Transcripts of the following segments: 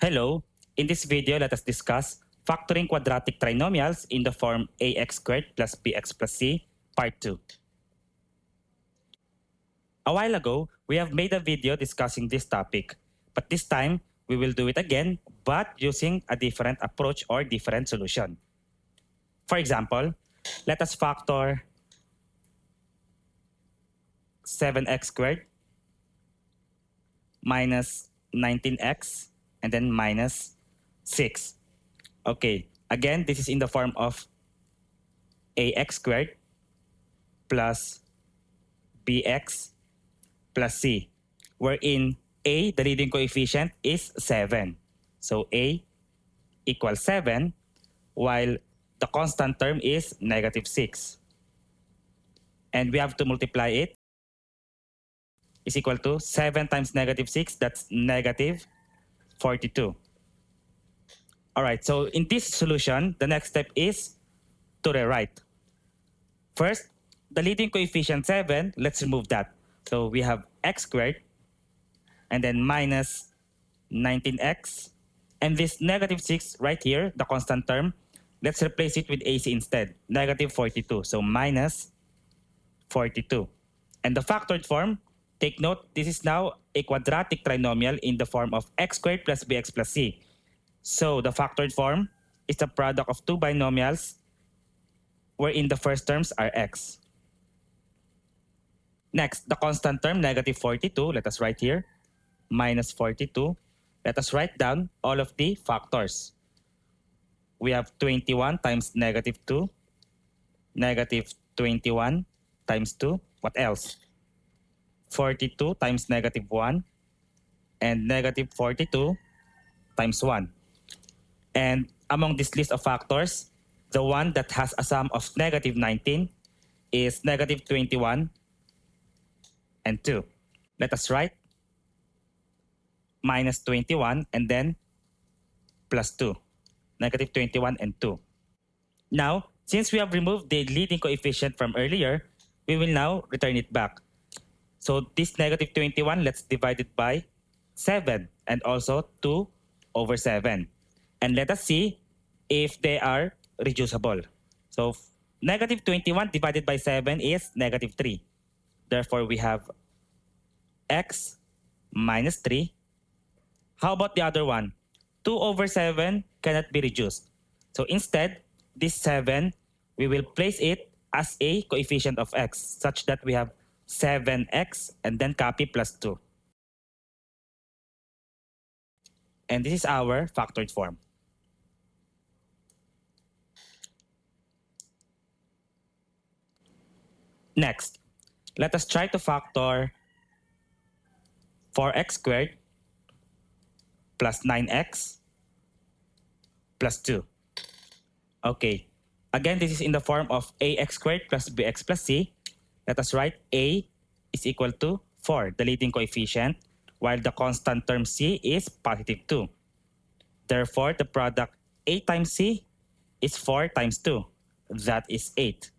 Hello, in this video let us discuss factoring quadratic trinomials in the form ax squared plus bx plus c, part 2. A while ago, we have made a video discussing this topic, but this time we will do it again but using a different approach or different solution. For example, let us factor 7x squared minus 19x and then minus 6. Okay, again, this is in the form of ax squared plus bx plus c, wherein a, the leading coefficient, is 7. So a equals 7, while the constant term is negative 6. And we have to multiply it, is equal to 7 times negative 6, that's negative 42. Alright, so in this solution, the next step is to rewrite. First, the leading coefficient 7, let's remove that. So we have x squared and then minus 19x. And this negative 6 right here, the constant term, let's replace it with AC instead, negative 42. So minus 42. And the factored form, take note, this is now a quadratic trinomial in the form of x squared plus bx plus c. So the factored form is the product of two binomials wherein the first terms are x. Next, the constant term, negative 42, let us write here, minus 42. Let us write down all of the factors. We have 21 times negative 2, negative 21 times 2. What else? 42 times negative 1, and negative 42 times 1. And among this list of factors, the one that has a sum of negative 19 is negative 21 and 2. Let us write minus 21 and then plus 2. Negative 21 and 2. Now, since we have removed the leading coefficient from earlier, we will now return it back. So this negative 21, let's divide it by 7 and also 2 over 7. And let us see if they are reducible. So negative 21 divided by 7 is negative 3. Therefore, we have x minus 3. How about the other one? 2 over 7 cannot be reduced. So instead, this 7, we will place it as a coefficient of x such that we have 7x and then copy plus 2. And this is our factored form. Next, let us try to factor 4x squared plus 9x plus 2. Okay, again, this is in the form of ax squared plus bx plus c. Let us write a is equal to 4, the leading coefficient, while the constant term c is positive 2. Therefore, the product a times c is 4 times 2. That is 8.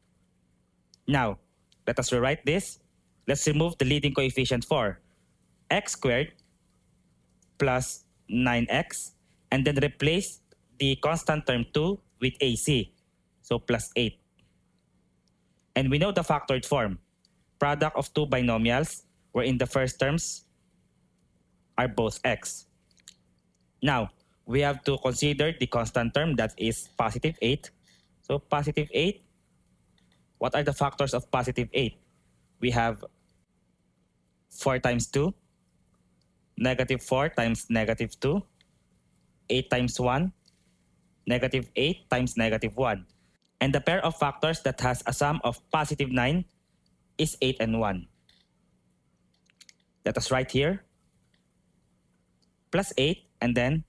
Now, let us rewrite this. Let's remove the leading coefficient 4. X squared plus 9x and then replace the constant term 2 with ac. So plus 8. And we know the factored form. Product of two binomials wherein the first terms are both x. Now, we have to consider the constant term that is positive 8. So positive 8. What are the factors of positive 8? We have 4 times 2, negative 4 times negative 2, 8 times 1, negative 8 times negative 1. And the pair of factors that has a sum of positive 9 is 8 and 1. Let us write here, plus 8 and then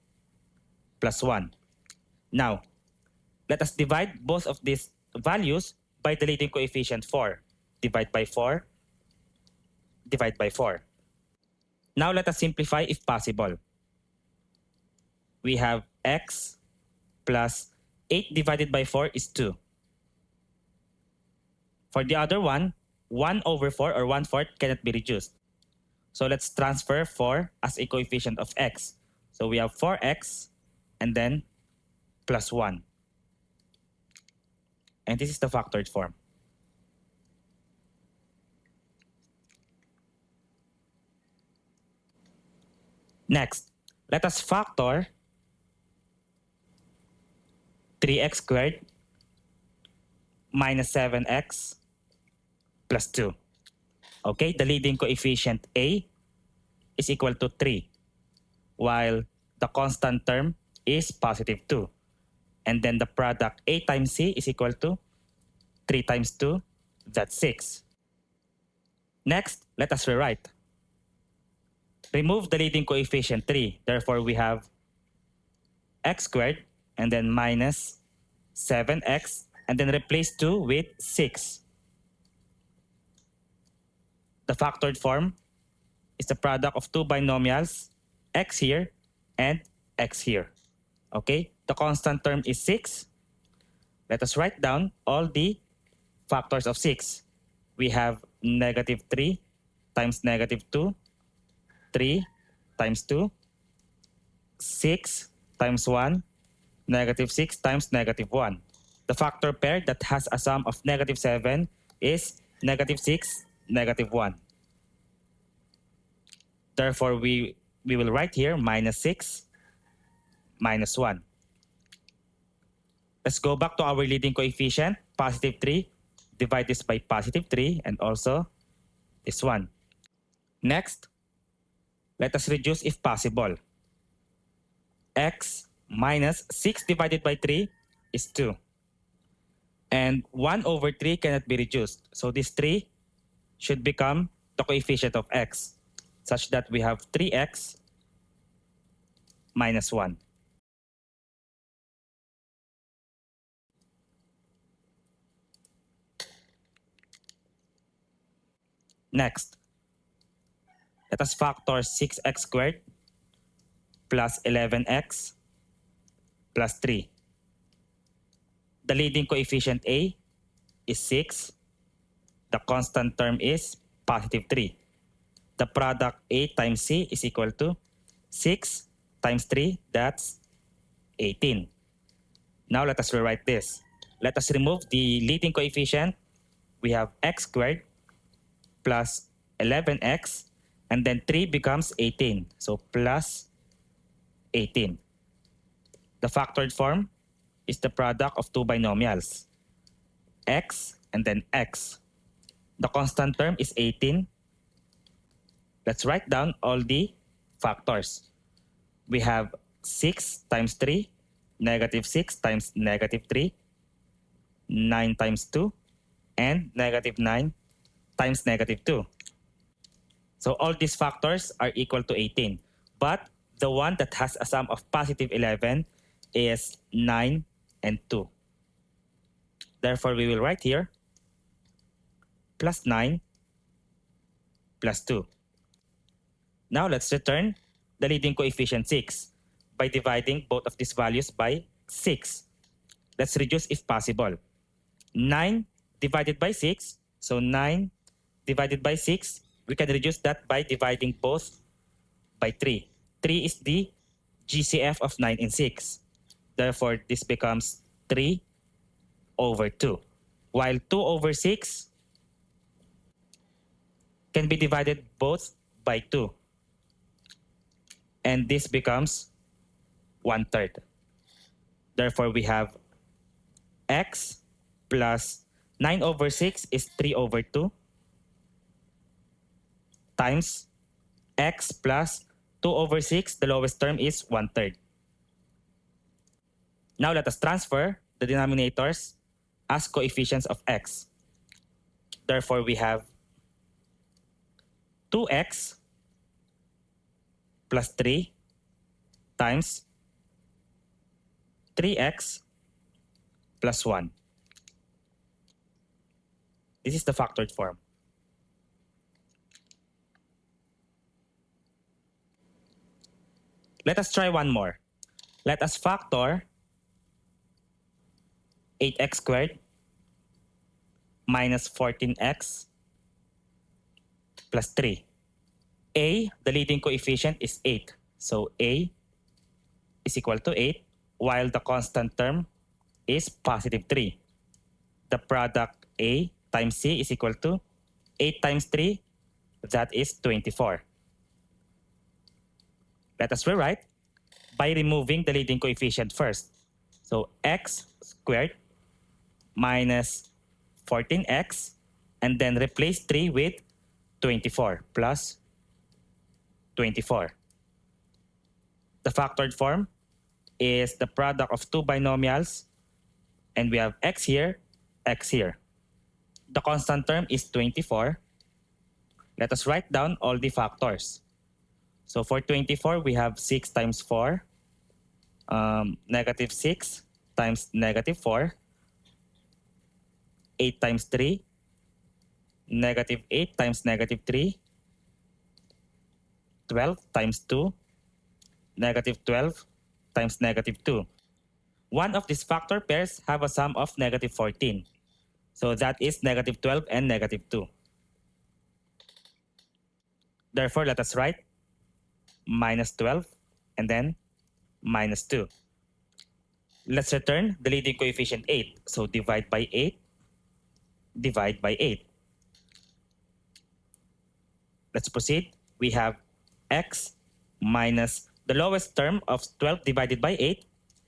plus 1. Now, let us divide both of these values by the leading coefficient 4. Divide by 4, divide by 4. Now let us simplify if possible. We have x plus 8 divided by 4 is 2. For the other one, 1 over 4 or 1/4 cannot be reduced. So let's transfer 4 as a coefficient of x. So we have 4x and then plus 1. And this is the factored form. Next, let us factor 3x squared minus 7x plus 2. Okay, the leading coefficient A is equal to 3, while the constant term is positive 2. And then the product A times C is equal to 3 times 2, that's 6. Next, let us rewrite. Remove the leading coefficient 3. Therefore, we have x squared and then minus 7x and then replace 2 with 6. The factored form is the product of two binomials, x here and x here. Okay, the constant term is 6. Let us write down all the factors of 6. We have negative 3 times negative 2, 3 times 2, 6 times 1, negative 6 times negative 1. The factor pair that has a sum of negative 7 is negative 6, negative 1. Therefore, we will write here minus 6, minus 1. Let's go back to our leading coefficient, positive 3. Divide this by positive 3 and also this one. Next, let us reduce if possible. X minus 6 divided by 3 is 2. And 1 over 3 cannot be reduced. So this 3 should become the coefficient of x, such that we have 3x minus 1. Next, let us factor 6x squared plus 11x plus 3. The leading coefficient A is 6. The constant term is positive 3. The product A times C is equal to 6 times 3, that's 18. Now let us rewrite this. Let us remove the leading coefficient. We have x squared plus 11x, and then 3 becomes 18. So plus 18. The factored form is the product of two binomials, x and then x. The constant term is 18. Let's write down all the factors. We have 6 times 3, negative 6 times negative 3, 9 times 2, and negative 9 times negative 2. So all these factors are equal to 18. But the one that has a sum of positive 11 is 9 and 2. Therefore, we will write here plus 9 plus 2. Now let's return the leading coefficient 6 by dividing both of these values by 6. Let's reduce if possible. 9 divided by 6, so 9 divided by 6, we can reduce that by dividing both by 3. 3 is the GCF of 9 and 6. Therefore, this becomes 3 over 2. While 2 over 6 can be divided both by 2. And this becomes 1/3. Therefore, we have x plus 9 over 6 is 3 over 2 times x plus 2 over 6, the lowest term is 1/3. Now let us transfer the denominators as coefficients of x. Therefore, we have 2x plus 3 times 3x plus 1. This is the factored form. Let us try one more. Let us factor 8x squared minus 14x plus 3. A, the leading coefficient is 8. So A is equal to 8, while the constant term is positive 3. The product A times C is equal to 8 times 3, that is 24. Let us rewrite by removing the leading coefficient first. So x squared minus 14x, and then replace 3 with 24 plus 24. The factored form is the product of two binomials, and we have x here, x here. The constant term is 24. Let us write down all the factors. So for 24, we have 6 times 4, negative 6 times negative 4, 8 times 3, negative 8 times negative 3, 12 times 2, negative 12 times negative 2. One of these factor pairs have a sum of negative 14. So that is negative 12 and negative 2. Therefore, let us write minus 12 and then minus 2. Let's return the leading coefficient 8. So divide by 8, divide by 8. Let's proceed. We have x minus the lowest term of 12 divided by 8.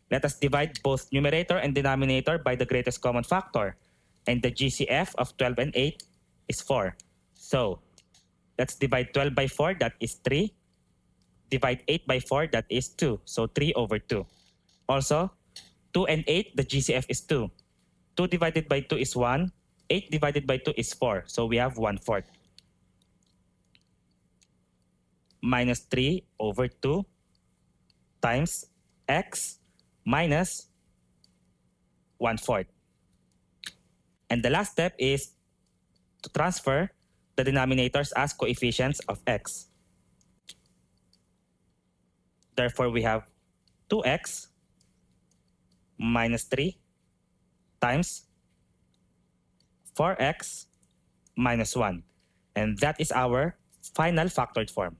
Let us divide both numerator and denominator by the greatest common factor. And the GCF of 12 and 8 is 4. So let's divide 12 by 4, that is 3. Divide 8 by 4, that is 2. So 3 over 2. Also, 2 and 8, the GCF is 2. 2 divided by 2 is 1. 8 divided by 2 is 4. So we have 1/4. Minus 3 over 2 times x minus 1/4. And the last step is to transfer the denominators as coefficients of x. Therefore, we have 2x minus 3 times 4x minus 1. And that is our final factored form.